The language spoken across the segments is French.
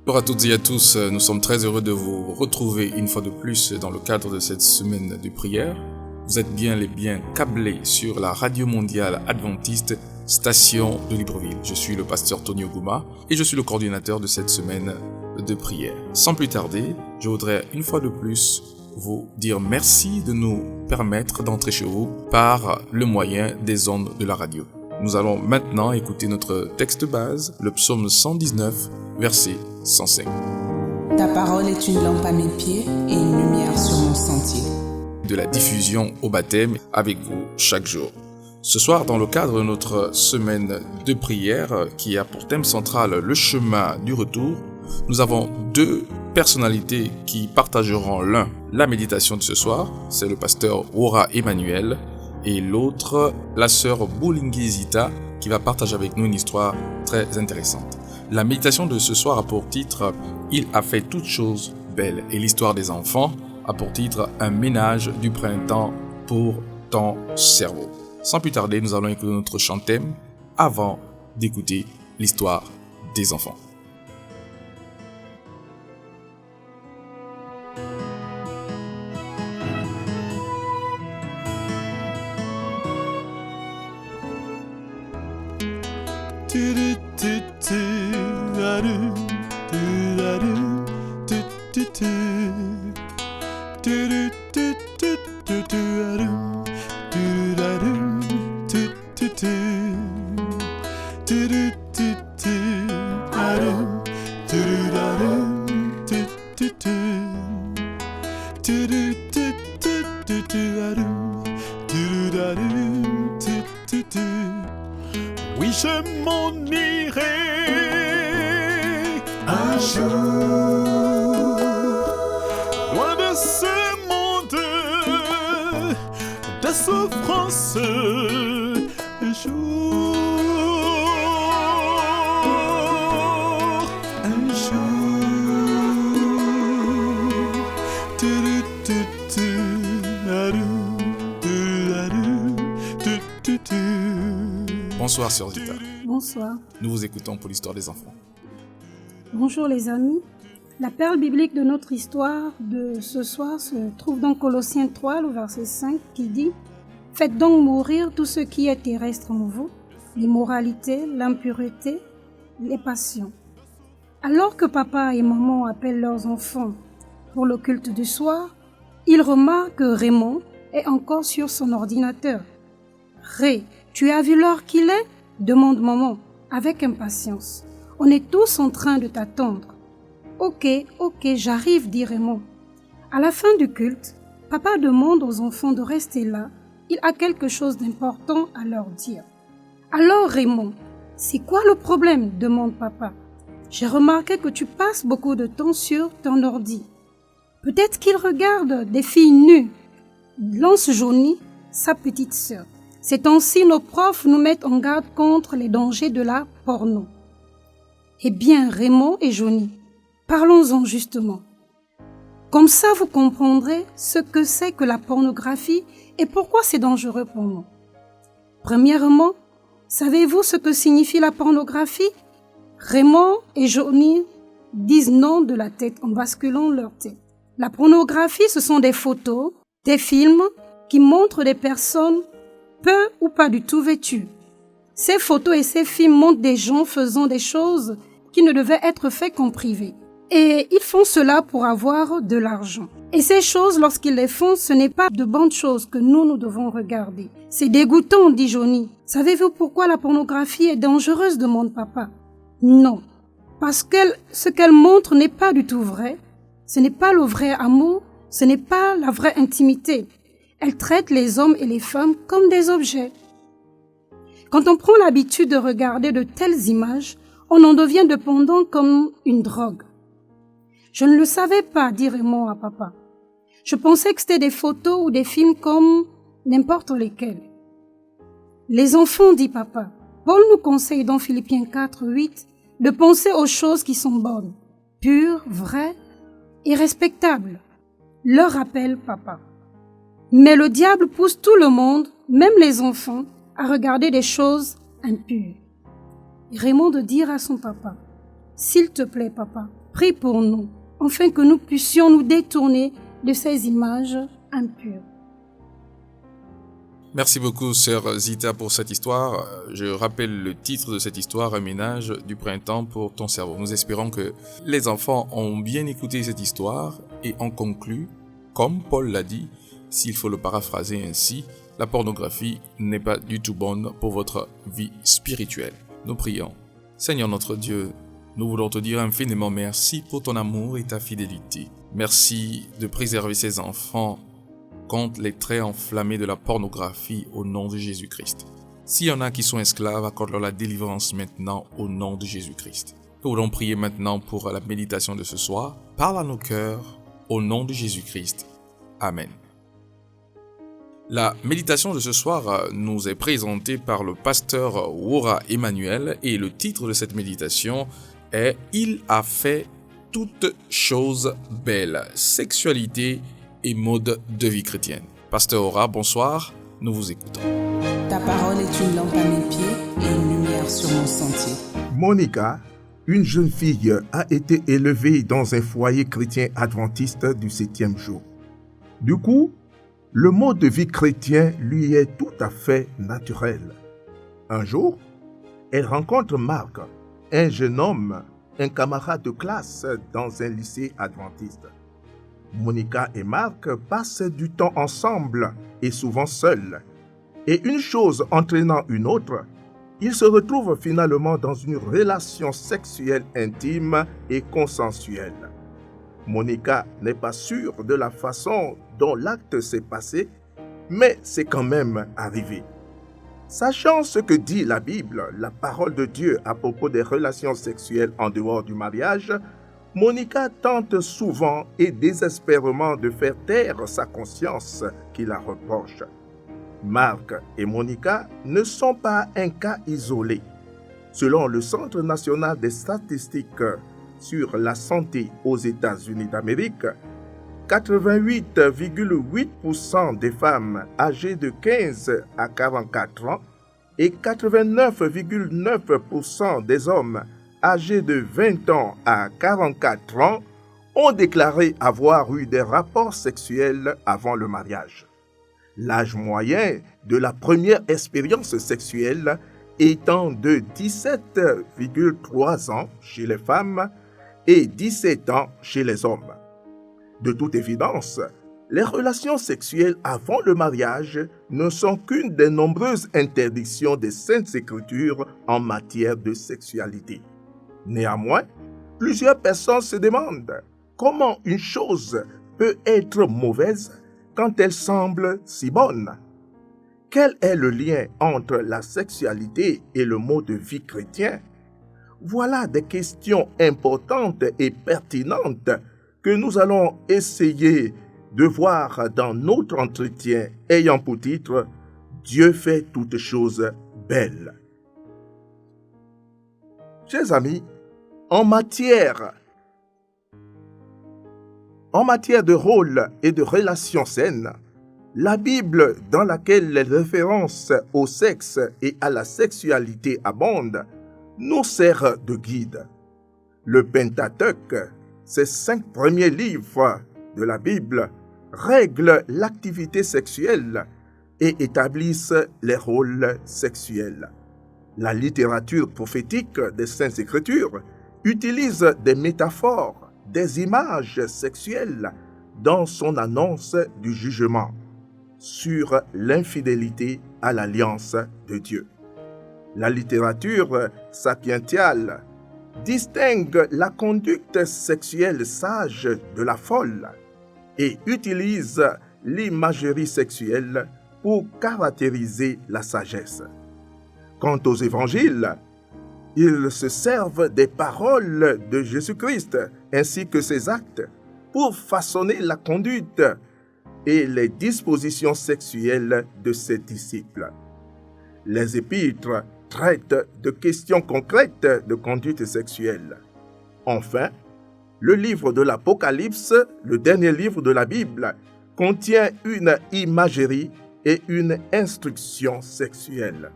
Bonjour à toutes et à tous, nous sommes très heureux de vous retrouver une fois de plus dans le cadre de cette semaine de prière. Vous êtes bien câblés sur la radio mondiale adventiste, station de Libreville. Je suis le pasteur Tony Oguma et je suis le coordinateur de cette semaine de prière. Sans plus tarder, je voudrais une fois de plus vous dire merci de nous permettre d'entrer chez vous par le moyen des ondes de la radio. Nous allons maintenant écouter notre texte base, le psaume 119, verset 105. Ta parole est une lampe à mes pieds et une lumière sur mon sentier. De la diffusion au baptême avec vous chaque jour. Ce soir, dans le cadre de notre semaine de prière qui a pour thème central le chemin du retour, nous avons deux personnalités qui partageront l'un la méditation de ce soir. C'est le pasteur Wora Emmanuel et l'autre, la sœur Boulingizita, qui va partager avec nous une histoire très intéressante. La méditation de ce soir a pour titre « Il a fait toutes choses belles » et l'histoire des enfants a pour titre « Un ménage du printemps pour ton cerveau ». Sans plus tarder, nous allons écouter notre chant thème avant d'écouter l'histoire des enfants. Oui, je m'en irai un jour, loin de ce monde de souffrance. Un jour, un jour. Bonsoir sœur Zita. Bonsoir. Nous vous écoutons pour l'histoire des enfants. Bonjour les amis. La perle biblique de notre histoire de ce soir se trouve dans Colossiens 3, le verset 5, qui dit « Faites donc mourir tout ce qui est terrestre en vous, l'immoralité, l'impureté, les passions. » Alors que papa et maman appellent leurs enfants pour le culte du soir, ils remarquent que Raymond est encore sur son ordinateur. « Ray, tu as vu l'heure qu'il est ?» demande maman avec impatience. « On est tous en train de t'attendre. »« Ok, j'arrive, dit Raymond. » À la fin du culte, papa demande aux enfants de rester là. Il a quelque chose d'important à leur dire. « Alors Raymond, c'est quoi le problème ?» demande papa. « J'ai remarqué que tu passes beaucoup de temps sur ton ordi. Peut-être qu'il regarde des filles nues. » lance Johnny, sa petite sœur. Ces temps-ci, nos profs nous mettent en garde contre les dangers de la porno. Eh bien, Raymond et Johnny, parlons-en justement. Comme ça, vous comprendrez ce que c'est que la pornographie et pourquoi c'est dangereux pour nous. Premièrement, savez-vous ce que signifie la pornographie? Raymond et Johnny disent non de la tête en basculant leur tête. La pornographie, ce sont des photos, des films qui montrent des personnes peu ou pas du tout vêtues. Ces photos et ces films montrent des gens faisant des choses qui ne devaient être faites qu'en privé. Et ils font cela pour avoir de l'argent. Et ces choses, lorsqu'ils les font, ce n'est pas de bonnes choses que nous devons regarder. C'est dégoûtant, dit Johnny. Savez-vous pourquoi la pornographie est dangereuse, demande papa. Non, parce que ce qu'elle montre n'est pas du tout vrai. Ce n'est pas le vrai amour, ce n'est pas la vraie intimité. Elle traite les hommes et les femmes comme des objets. Quand on prend l'habitude de regarder de telles images, on en devient dépendant comme une drogue. Je ne le savais pas, dit Raymond à papa. Je pensais que c'était des photos ou des films comme n'importe lesquels. Les enfants, dit papa. Paul nous conseille dans Philippiens 4, 8 de penser aux choses qui sont bonnes, pures, vraies et respectables, leur rappelle papa. Mais le diable pousse tout le monde, même les enfants, à regarder des choses impures. Raymond de dire à son papa, « S'il te plaît, papa, prie pour nous, afin que nous puissions nous détourner de ces images impures. » Merci beaucoup, sœur Zita, pour cette histoire. Je rappelle le titre de cette histoire, Un ménage du printemps pour ton cerveau. Nous espérons que les enfants ont bien écouté cette histoire et ont conclu, comme Paul l'a dit, s'il faut le paraphraser ainsi, la pornographie n'est pas du tout bonne pour votre vie spirituelle. Nous prions. Seigneur notre Dieu, nous voulons te dire infiniment merci pour ton amour et ta fidélité. Merci de préserver ces enfants contre les traits enflammés de la pornographie au nom de Jésus-Christ. S'il y en a qui sont esclaves, accorde-leur la délivrance maintenant au nom de Jésus-Christ. Nous voulons prier maintenant pour la méditation de ce soir. Parle à nos cœurs au nom de Jésus-Christ. Amen. La méditation de ce soir nous est présentée par le pasteur Wora Emmanuel et le titre de cette méditation est « Il a fait toutes choses belles, sexualité et mode de vie chrétienne ». Pasteur Wora, bonsoir, nous vous écoutons. Ta parole est une lampe à mes pieds et une lumière sur mon sentier. Monica, une jeune fille, a été élevée dans un foyer chrétien adventiste du 7e jour. Du coup, le mode de vie chrétien lui est tout à fait naturel. Un jour, elle rencontre Marc, un jeune homme, un camarade de classe dans un lycée adventiste. Monica et Marc passent du temps ensemble et souvent seuls. Et une chose entraînant une autre, ils se retrouvent finalement dans une relation sexuelle intime et consensuelle. Monica n'est pas sûre de la façon dont l'acte s'est passé, mais c'est quand même arrivé. Sachant ce que dit la Bible, la parole de Dieu à propos des relations sexuelles en dehors du mariage, Monica tente souvent et désespérément de faire taire sa conscience qui la reproche. Marc et Monica ne sont pas un cas isolé. Selon le Centre national des statistiques sur la santé aux États-Unis d'Amérique, 88,8% des femmes âgées de 15 à 44 ans et 89,9% des hommes âgés de 20 ans à 44 ans ont déclaré avoir eu des rapports sexuels avant le mariage. L'âge moyen de la première expérience sexuelle étant de 17,3 ans chez les femmes et 17 ans chez les hommes. De toute évidence, les relations sexuelles avant le mariage ne sont qu'une des nombreuses interdictions des Saintes Écritures en matière de sexualité. Néanmoins, plusieurs personnes se demandent comment une chose peut être mauvaise quand elle semble si bonne. Quel est le lien entre la sexualité et le mode de vie chrétien? Voilà des questions importantes et pertinentes que nous allons essayer de voir dans notre entretien ayant pour titre « Dieu fait toutes choses belles ». Chers amis, en matière de rôle et de relations saines, la Bible, dans laquelle les références au sexe et à la sexualité abondent, nous sert de guide. Le Pentateuque, ces 5 premiers livres de la Bible, règlent l'activité sexuelle et établissent les rôles sexuels. La littérature prophétique des Saintes Écritures utilise des métaphores, des images sexuelles dans son annonce du jugement sur l'infidélité à l'alliance de Dieu. La littérature sapientiale distingue la conduite sexuelle sage de la folle et utilise l'imagerie sexuelle pour caractériser la sagesse. Quant aux évangiles, ils se servent des paroles de Jésus-Christ ainsi que ses actes pour façonner la conduite et les dispositions sexuelles de ses disciples. Les épîtres traite de questions concrètes de conduite sexuelle. Enfin, le livre de l'Apocalypse, le dernier livre de la Bible, contient une imagerie et une instruction sexuelle.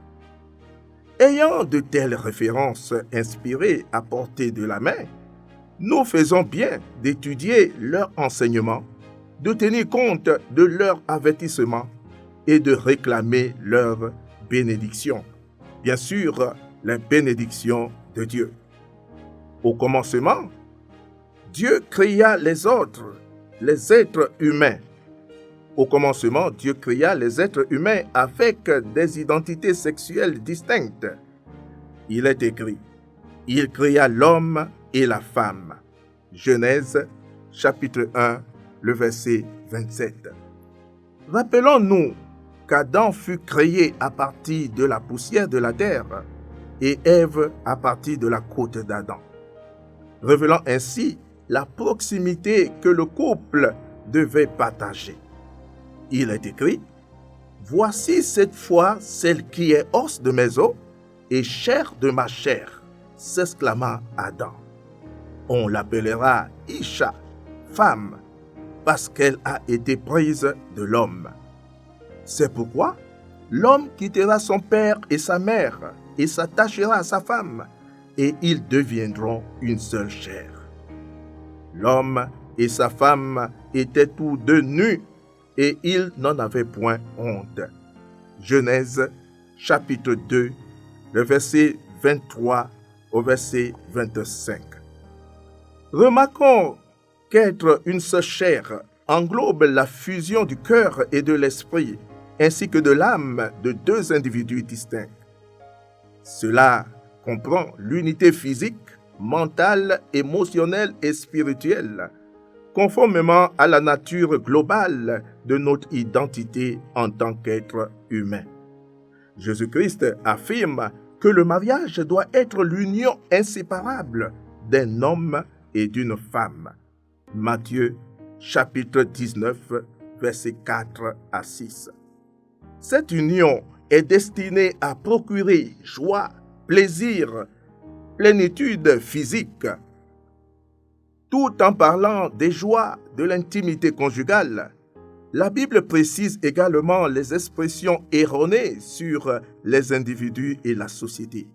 Ayant de telles références inspirées à portée de la main, nous faisons bien d'étudier leur enseignement, de tenir compte de leur avertissement et de réclamer leur bénédiction. Bien sûr, la bénédiction de Dieu. Au commencement, Dieu créa les autres, les êtres humains. Au commencement, Dieu créa les êtres humains avec des identités sexuelles distinctes. Il est écrit, il créa l'homme et la femme. Genèse, chapitre 1, le verset 27. Rappelons-nous qu'Adam fut créé à partir de la poussière de la terre et Ève à partir de la côte d'Adam, révélant ainsi la proximité que le couple devait partager. Il est écrit, « Voici cette fois celle qui est os de mes os et chair de ma chair, s'exclama Adam. On l'appellera Isha, femme, parce qu'elle a été prise de l'homme. C'est pourquoi l'homme quittera son père et sa mère et s'attachera à sa femme, et ils deviendront une seule chair. L'homme et sa femme étaient tous deux nus, et ils n'en avaient point honte. Genèse, chapitre 2, le verset 23 au verset 25. Remarquons qu'être une seule chair englobe la fusion du cœur et de l'esprit, ainsi que de l'âme de deux individus distincts. Cela comprend l'unité physique, mentale, émotionnelle et spirituelle, conformément à la nature globale de notre identité en tant qu'être humain. Jésus-Christ affirme que le mariage doit être l'union inséparable d'un homme et d'une femme. Matthieu, chapitre 19, versets 4 à 6. Cette union est destinée à procurer joie, plaisir, plénitude physique. Tout en parlant des joies de l'intimité conjugale, la Bible précise également les expressions erronées sur les individus et la société.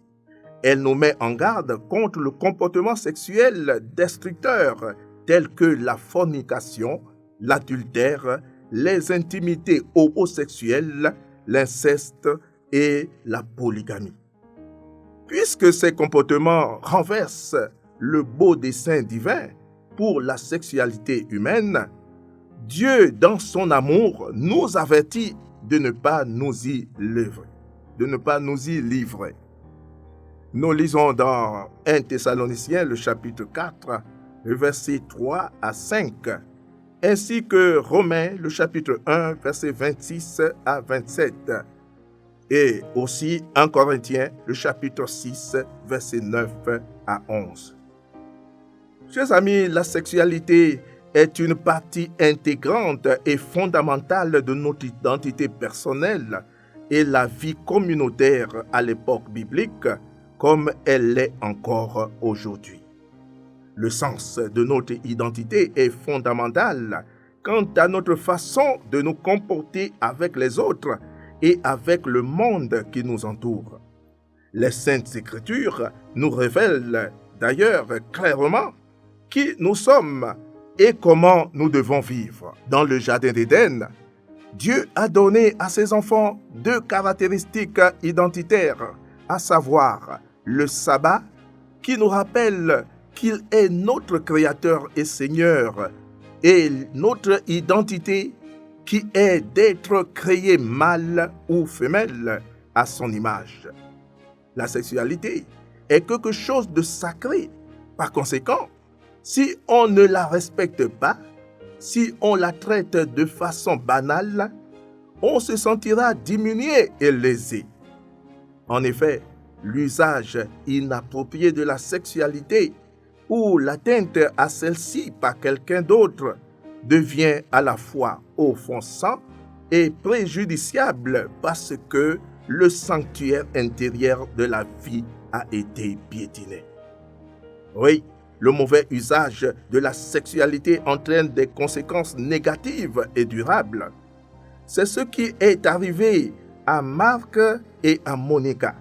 Elle nous met en garde contre le comportement sexuel destructeur tels que la fornication, l'adultère, les intimités homosexuelles, l'inceste et la polygamie. Puisque ces comportements renversent le beau dessein divin pour la sexualité humaine, Dieu, dans son amour, nous avertit de ne pas nous y livrer. Nous lisons dans 1 Thessaloniciens, le chapitre 4, le verset 3 à 5, ainsi que Romains, le chapitre 1, verset 26 à 27, et aussi 1 Corinthiens, le chapitre 6, verset 9 à 11. Chers amis, la sexualité est une partie intégrante et fondamentale de notre identité personnelle et la vie communautaire à l'époque biblique, comme elle l'est encore aujourd'hui. Le sens de notre identité est fondamental quant à notre façon de nous comporter avec les autres et avec le monde qui nous entoure. Les Saintes Écritures nous révèlent d'ailleurs clairement qui nous sommes et comment nous devons vivre. Dans le Jardin d'Éden, Dieu a donné à ses enfants deux caractéristiques identitaires, à savoir le sabbat, qui nous rappelle qu'il est notre Créateur et Seigneur, et notre identité qui est d'être créé mâle ou femelle à son image. La sexualité est quelque chose de sacré. Par conséquent, si on ne la respecte pas, si on la traite de façon banale, on se sentira diminué et lésé. En effet, l'usage inapproprié de la sexualité ou l'atteinte à celle-ci par quelqu'un d'autre devient à la fois offensant et préjudiciable parce que le sanctuaire intérieur de la vie a été piétiné. Oui, le mauvais usage de la sexualité entraîne des conséquences négatives et durables. C'est ce qui est arrivé à Marc et à Monica.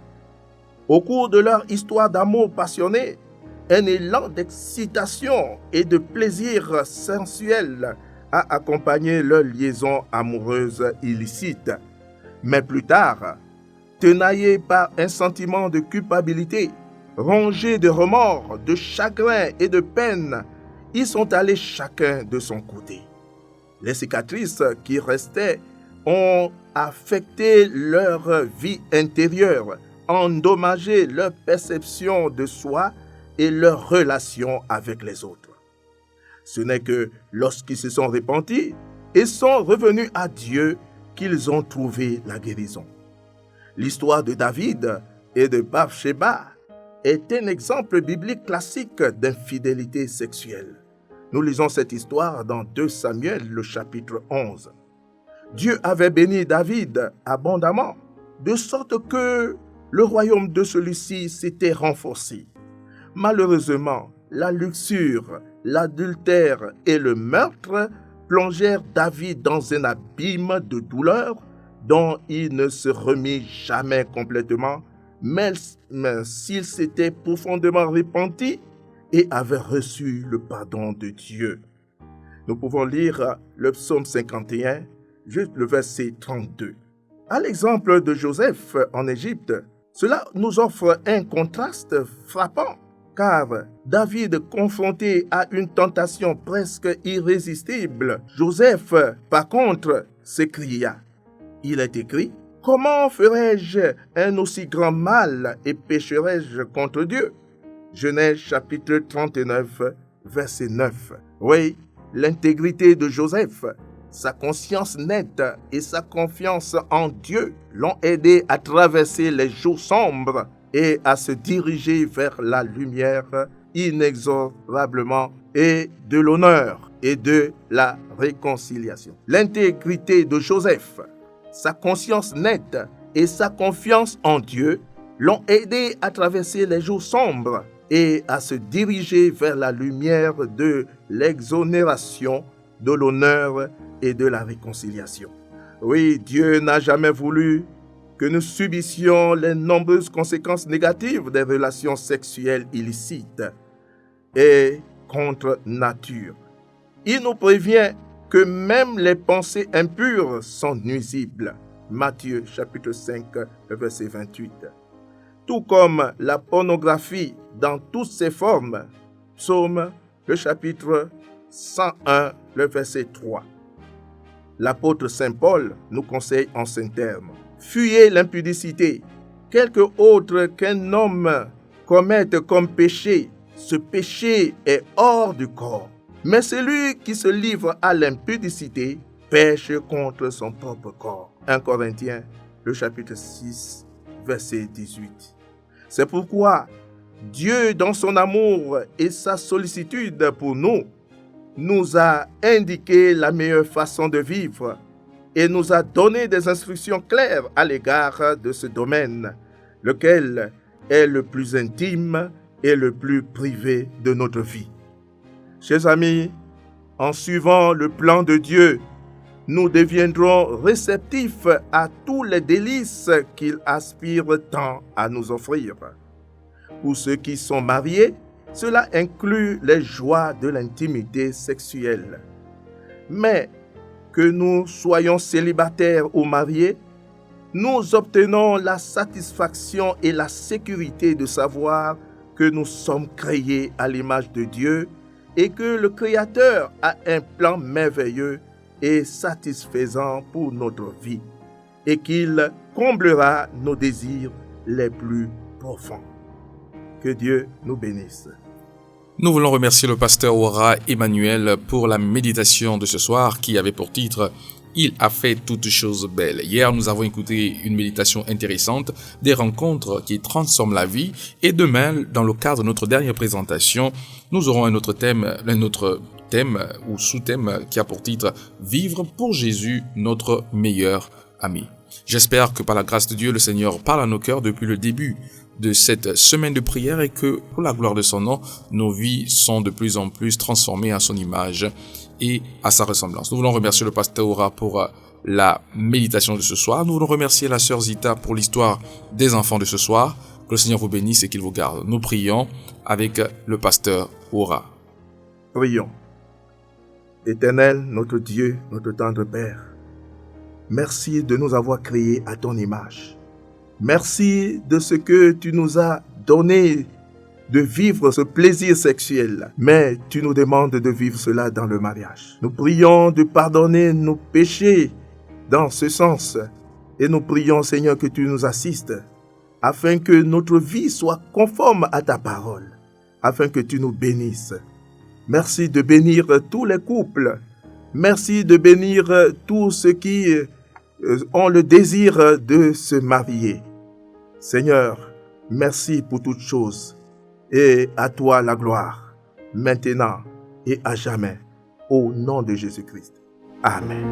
Au cours de leur histoire d'amour passionné, un élan d'excitation et de plaisir sensuel a accompagné leur liaison amoureuse illicite. Mais plus tard, tenaillés par un sentiment de culpabilité, rongés de remords, de chagrin et de peine, ils sont allés chacun de son côté. Les cicatrices qui restaient ont affecté leur vie intérieure, endommagé leur perception de soi et leur relation avec les autres. Ce n'est que lorsqu'ils se sont repentis et sont revenus à Dieu qu'ils ont trouvé la guérison. L'histoire de David et de Bathsheba est un exemple biblique classique d'infidélité sexuelle. Nous lisons cette histoire dans 2 Samuel, le chapitre 11. Dieu avait béni David abondamment, de sorte que le royaume de celui-ci s'était renforcé. Malheureusement, la luxure, l'adultère et le meurtre plongèrent David dans un abîme de douleur dont il ne se remit jamais complètement, même s'il s'était profondément repenti et avait reçu le pardon de Dieu. Nous pouvons lire le psaume 51, juste le verset 32. À l'exemple de Joseph en Égypte, cela nous offre un contraste frappant, car David, confronté à une tentation presque irrésistible, Joseph, par contre, s'écria. Il est écrit, « Comment ferais-je un aussi grand mal et pécherais-je contre Dieu ?» Genèse chapitre 39, verset 9. Oui, l'intégrité de Joseph, sa conscience nette et sa confiance en Dieu l'ont aidé à traverser les jours sombres et à se diriger vers la lumière inexorablement et de l'honneur et de la réconciliation. L'intégrité de Joseph, sa conscience nette et sa confiance en Dieu l'ont aidé à traverser les jours sombres et à se diriger vers la lumière de l'exonération, de l'honneur et de la réconciliation. Oui, Dieu n'a jamais voulu que nous subissions les nombreuses conséquences négatives des relations sexuelles illicites et contre nature. Il nous prévient que même les pensées impures sont nuisibles. Matthieu chapitre 5, verset 28. Tout comme la pornographie dans toutes ses formes. Psaume, le chapitre 101, le verset 3. L'apôtre Saint Paul nous conseille en ces termes. Fuyez l'impudicité, quelque autre qu'un homme commette comme péché. Ce péché est hors du corps. Mais celui qui se livre à l'impudicité pêche contre son propre corps. 1 Corinthiens, le chapitre 6, verset 18. C'est pourquoi Dieu, dans son amour et sa sollicitude pour nous, nous a indiqué la meilleure façon de vivre et nous a donné des instructions claires à l'égard de ce domaine, lequel est le plus intime et le plus privé de notre vie. Chers amis, en suivant le plan de Dieu, nous deviendrons réceptifs à tous les délices qu'il aspire tant à nous offrir. Pour ceux qui sont mariés, cela inclut les joies de l'intimité sexuelle. Mais que nous soyons célibataires ou mariés, nous obtenons la satisfaction et la sécurité de savoir que nous sommes créés à l'image de Dieu et que le Créateur a un plan merveilleux et satisfaisant pour notre vie et qu'il comblera nos désirs les plus profonds. Que Dieu nous bénisse. Nous voulons remercier le pasteur Ouara Emmanuel pour la méditation de ce soir qui avait pour titre « Il a fait toutes choses belles ». Hier, nous avons écouté une méditation intéressante, des rencontres qui transforment la vie. Et demain, dans le cadre de notre dernière présentation, nous aurons un autre thème ou sous-thème qui a pour titre « Vivre pour Jésus, notre meilleur ami ». J'espère que par la grâce de Dieu, le Seigneur parle à nos cœurs depuis le début de cette semaine de prière et que, pour la gloire de son nom, nos vies sont de plus en plus transformées à son image et à sa ressemblance. Nous voulons remercier le pasteur Aura pour la méditation de ce soir. Nous voulons remercier la sœur Zita pour l'histoire des enfants de ce soir. Que le Seigneur vous bénisse et qu'il vous garde. Nous prions avec le pasteur Aura. Prions. Éternel, notre Dieu, notre tendre Père, merci de nous avoir créés à ton image. Merci de ce que tu nous as donné de vivre ce plaisir sexuel, mais tu nous demandes de vivre cela dans le mariage. Nous prions de pardonner nos péchés dans ce sens et nous prions, Seigneur, que tu nous assistes afin que notre vie soit conforme à ta parole, afin que tu nous bénisses. Merci de bénir tous les couples. Merci de bénir tous ceux qui ont le désir de se marier. Seigneur, merci pour toutes choses. Et à toi la gloire, maintenant et à jamais, au nom de Jésus-Christ. Amen.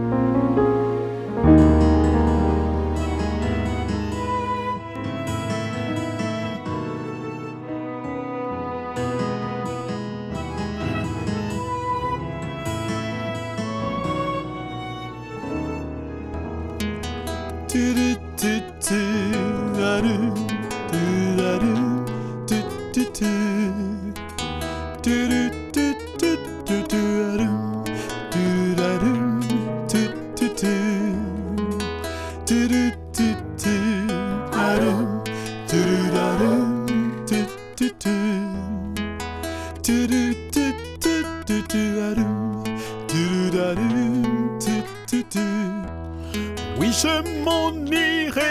Oui, je m'en irai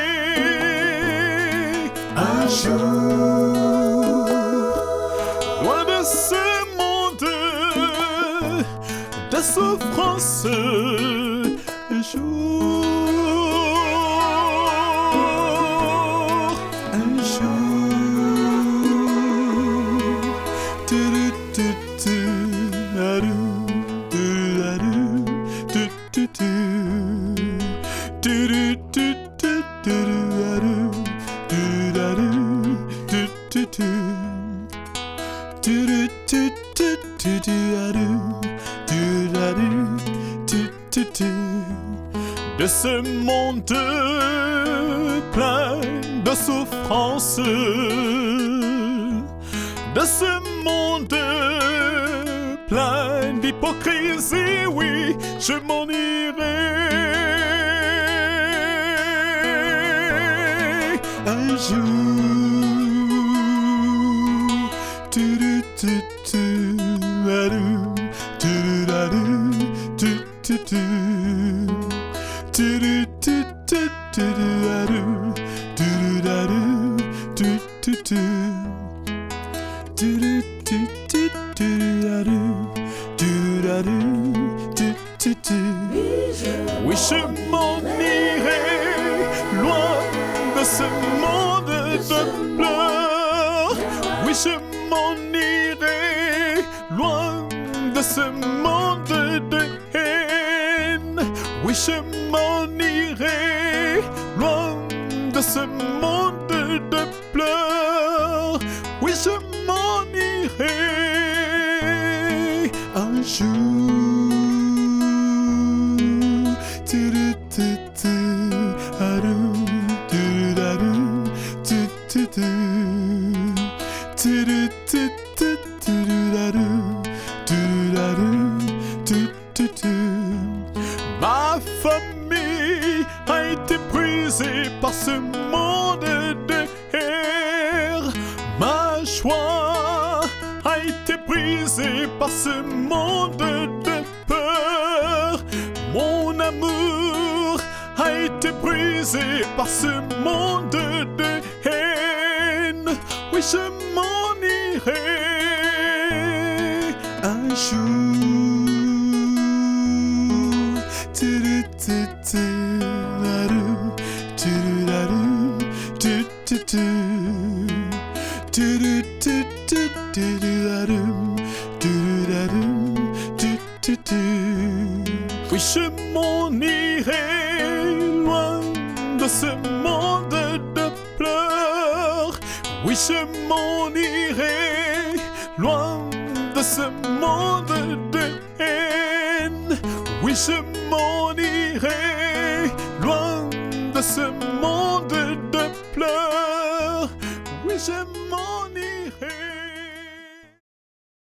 un jour, loin de ce monde de souffrance. Un jour, de ce monde plein de souffrance, de ce monde plein d'hypocrisie, oui, je m'en irai un jour. Oui, je m'en irai loin de ce monde de pleurs. Oui, je m'en irai loin de ce monde de haine. Oui, je m'en irai loin de ce monde de pleurs. Oui, je m'en irai un jour. Ma famille a été brisée par ce monde de haine. Ma joie a été brisée par ce monde de peur. Mon amour a été brisé par ce monde de haine. Oui, je m'en irai un jour. Oui, je m'en irai loin de ce monde de pleurs. Oui, je m'en irai loin de ce monde de haine. Oui, je m'en irai loin de ce monde de pleurs. Oui, je m'en irai.